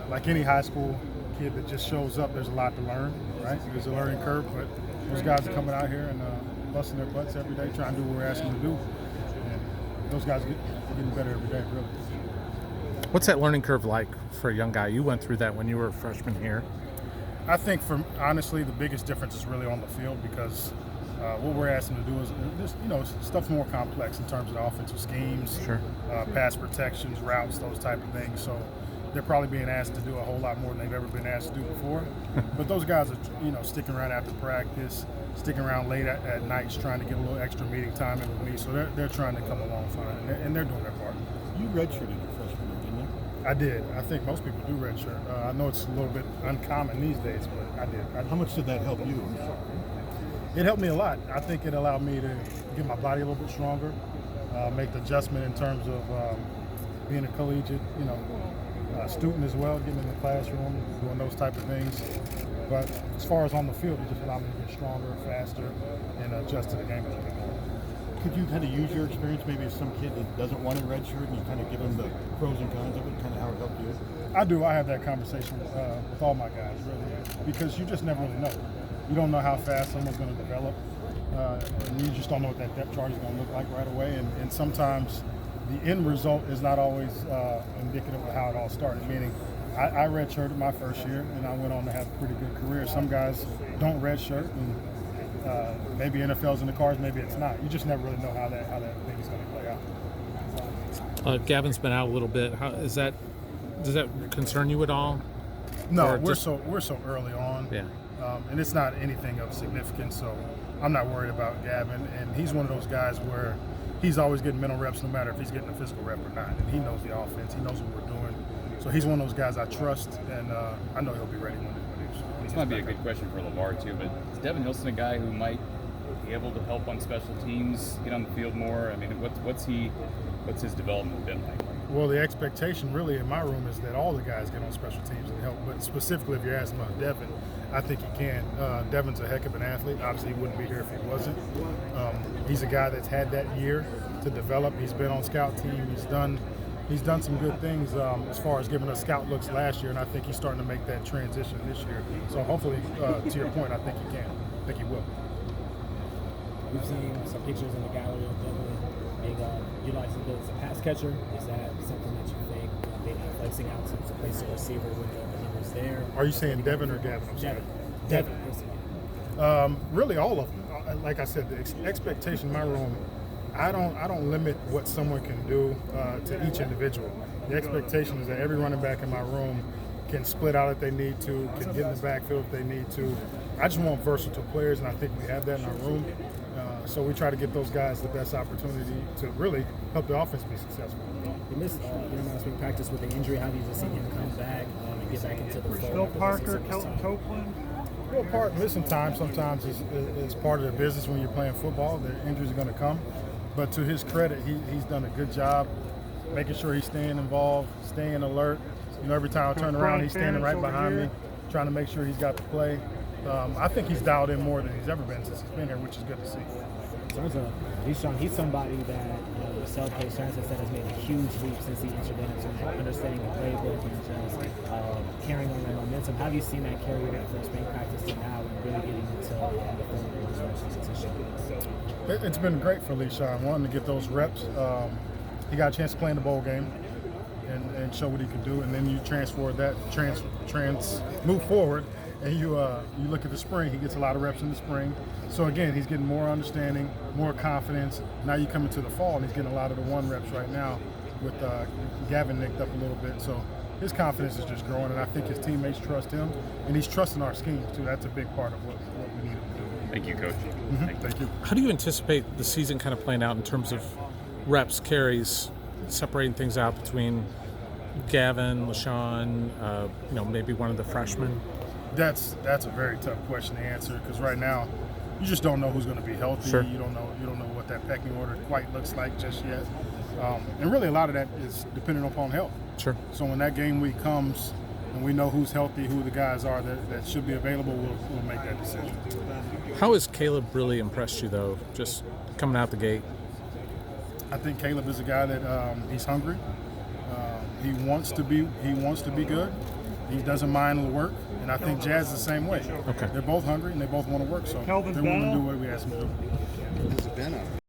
like any high school kid that just shows up, there's a lot to learn, right? There's a learning curve, but those guys are coming out here and busting their butts every day, trying to do what we're asking them to do. And those guys are getting better every day, really. What's that learning curve like for a young guy? You went through that when you were a freshman here. I think, honestly, the biggest difference is really on the field because what we're asking them to do is just, stuff's more complex in terms of the offensive schemes, Sure. Pass protections, routes, those type of things. So they're probably being asked to do a whole lot more than they've ever been asked to do before. But those guys are, sticking around after practice, sticking around late at nights, trying to get a little extra meeting time in with me. So they're trying to come along fine, and they're doing their part. You redshirted your freshman year, didn't you? I did. I think most people do redshirt. I know it's a little bit uncommon these days, but I did. How much did that help you? It helped me a lot. I think it allowed me to get my body a little bit stronger, make the adjustment in terms of being a collegiate, student as well, getting in the classroom, doing those type of things. But as far as on the field, it just allowed me to get stronger, faster, and adjust to the game a little bit more. Could you kind of use your experience maybe as some kid that doesn't want a redshirt and you kind of give them the pros and cons of it, kind of how it helped you? I do. I have that conversation with all my guys, really, because you just never really know. You don't know how fast someone's going to develop, and you just don't know what that depth chart is going to look like right away. And sometimes the end result is not always indicative of how it all started, meaning I redshirted my first year, and I went on to have a pretty good career. Some guys don't redshirt, and maybe NFL's in the cards, maybe it's not. You just never really know how that thing is going to play out. Gavin's been out a little bit. Does that concern you at all? No, we're so early on. Yeah. And it's not anything of significance, so I'm not worried about Gavin. And he's one of those guys where he's always getting mental reps, no matter if he's getting a physical rep or not. And he knows the offense. He knows what we're doing. So he's one of those guys I trust, and I know he'll be ready when he This might be a good question for LeVar too, but is Devin Hilson a guy who might be able to help on special teams, get on the field more? I mean, what's his development been like? Well, the expectation really in my room is that all the guys get on special teams and help. But specifically, if you're asking about Devin, I think he can. Devin's a heck of an athlete. Obviously, he wouldn't be here if he wasn't. He's a guy that's had that year to develop. He's been on scout team. He's done some good things as far as giving us scout looks last year, and I think he's starting to make that transition this year. So hopefully, to your point, I think he can. I think he will. We've seen some pictures in the gallery of Devin being utilized as a pass catcher. Is that something that you think maybe flexing out to place a receiver when he was there? Are you saying Devin or Gavin? I'm sorry. Devin. Really, all of them. Like I said, the expectation in my room, I don't limit what someone can do to each individual. The expectation is that every running back in my room can split out if they need to, can get in the backfield if they need to. I just want versatile players, and I think we have that in our room. So we try to get those guys the best opportunity to really help the offense be successful. You missed last week practice with the injury. How do you just see him come back and get back into the fold? Phil Parker, Kelton Copeland. Well, missing time sometimes is part of the business when you're playing football. The injuries are going to come. But to his credit, he's done a good job making sure he's staying involved, staying alert. Every time I turn around, he's standing right behind me, trying to make sure he's got the play. I think he's dialed in more than he's ever been since he's been here, which is good to see. In terms of Deshaun, he's somebody that yourself, Coach Johnson, said has made a huge leap since he entered in terms of understanding the playbook and just carrying on that momentum. How have you seen that carry over from spring practice to now and really getting into the full competition? It's been great for Deshaun. Wanting to get those reps. He got a chance to play in the bowl game and show what he could do, and then you transfer that, move forward. And you look at the spring, he gets a lot of reps in the spring. So again, he's getting more understanding, more confidence. Now you come into the fall, and he's getting a lot of the one reps right now with Gavin nicked up a little bit. So his confidence is just growing, and I think his teammates trust him, and he's trusting our scheme too. That's a big part of what we need him to do. Thank you, Coach. Mm-hmm. Thank you. How do you anticipate the season kind of playing out in terms of reps, carries, separating things out between Gavin, LaShawn, maybe one of the freshmen? That's a very tough question to answer because right now you just don't know who's going to be healthy. Sure. You don't know what that pecking order quite looks like just yet, and really a lot of that is dependent upon health. Sure. So when that game week comes and we know who's healthy, who the guys are that should be available, we'll make that decision. How has Caleb really impressed you though, just coming out the gate? I think Caleb is a guy that he's hungry. He wants to be good. He doesn't mind the work, and I think Jazz is the same way. Okay. They're both hungry and they both want to work, so Kelvin they're willing to Benno? do what we ask them to do.